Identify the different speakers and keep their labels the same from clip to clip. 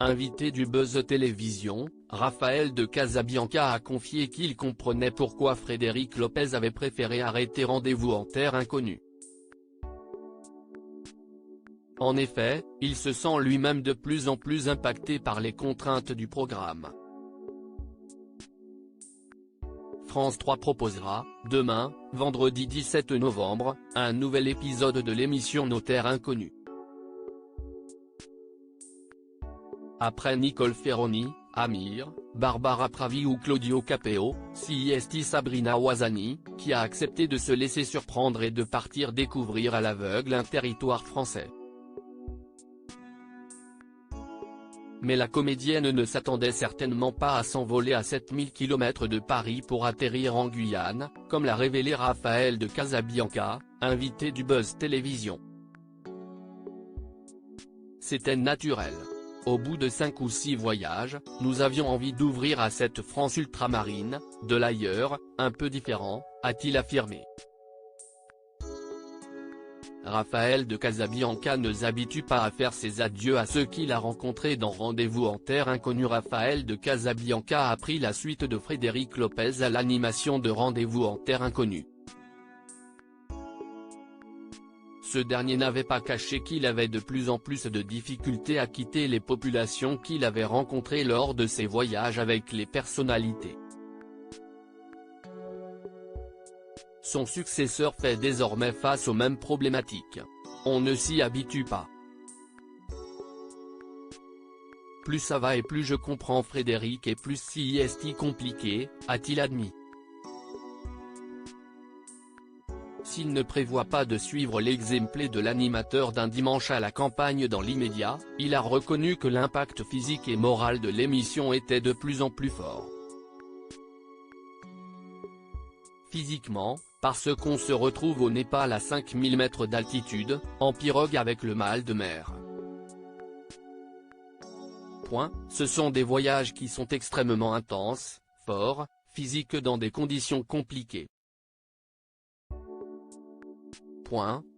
Speaker 1: Invité du Buzz Télévision, Raphaël de Casabianca a confié qu'il comprenait pourquoi Frédéric Lopez avait préféré arrêter Rendez-vous en terre inconnue. En effet, il se sent lui-même de plus en plus impacté par les contraintes du programme. France 3 proposera, demain, vendredi 17 novembre, un nouvel épisode de l'émission Nos Terres Inconnues. Après Nicole Ferroni, Amir, Barbara Pravi ou Claudio Capeo, CIST Sabrina Ouazani, qui a accepté de se laisser surprendre et de partir découvrir à l'aveugle un territoire français. Mais la comédienne ne s'attendait certainement pas à s'envoler à 7000 km de Paris pour atterrir en Guyane, comme l'a révélé Raphaël de Casabianca, invité du Buzz Télévision. C'était naturel. Au bout de 5 ou 6 voyages, nous avions envie d'ouvrir à cette France ultramarine, de l'ailleurs, un peu différent, a-t-il affirmé. Raphaël de Casabianca ne s'habitue pas à faire ses adieux à ceux qu'il a rencontrés dans Rendez-vous en terre inconnue. Raphaël de Casabianca a pris la suite de Frédéric Lopez à l'animation de Rendez-vous en terre inconnue. Ce dernier n'avait pas caché qu'il avait de plus en plus de difficultés à quitter les populations qu'il avait rencontrées lors de ses voyages avec les personnalités. Son successeur fait désormais face aux mêmes problématiques. On ne s'y habitue pas. Plus ça va et plus je comprends Frédéric et plus c'est compliqué, a-t-il admis. S'il ne prévoit pas de suivre l'exemple de l'animateur d'un dimanche à la campagne dans l'immédiat, il a reconnu que l'impact physique et moral de l'émission était de plus en plus fort. Physiquement, parce qu'on se retrouve au Népal à 5000 mètres d'altitude, en pirogue avec le mal de mer. Ce sont des voyages qui sont extrêmement intenses, forts, physiques dans des conditions compliquées.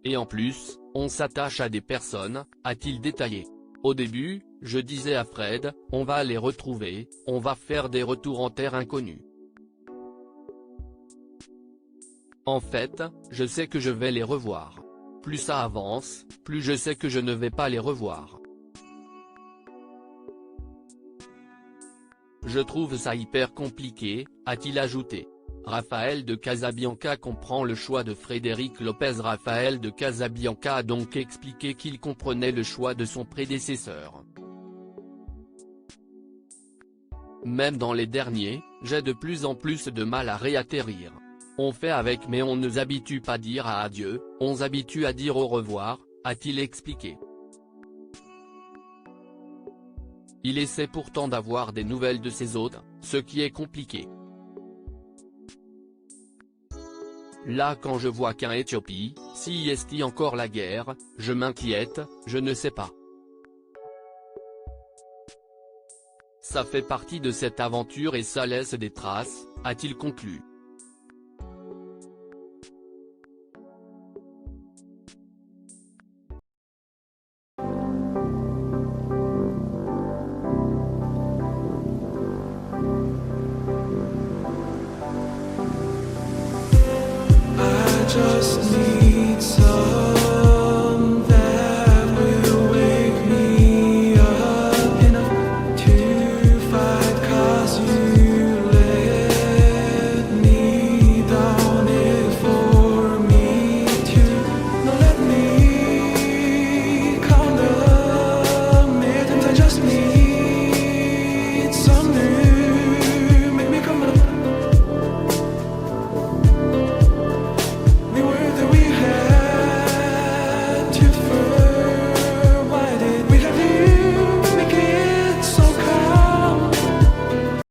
Speaker 1: Et en plus, on s'attache à des personnes, a-t-il détaillé. Au début, je disais à Fred, on va les retrouver, on va faire des retours en terre inconnue. En fait, je sais que je vais les revoir. Plus ça avance, plus je sais que je ne vais pas les revoir. Je trouve ça hyper compliqué, a-t-il ajouté. Raphaël de Casabianca comprend le choix de Frédéric Lopez. Raphaël de Casabianca a donc expliqué qu'il comprenait le choix de son prédécesseur. Même dans les derniers, j'ai de plus en plus de mal à réatterrir. On fait avec mais on ne s'habitue pas à dire adieu, on s'habitue à dire au revoir, a-t-il expliqué. Il essaie pourtant d'avoir des nouvelles de ses hôtes, ce qui est compliqué. Là quand je vois qu'un Éthiopie, si est encore la guerre, je m'inquiète, je ne sais pas. Ça fait partie de cette aventure et ça laisse des traces, a-t-il conclu.
Speaker 2: Just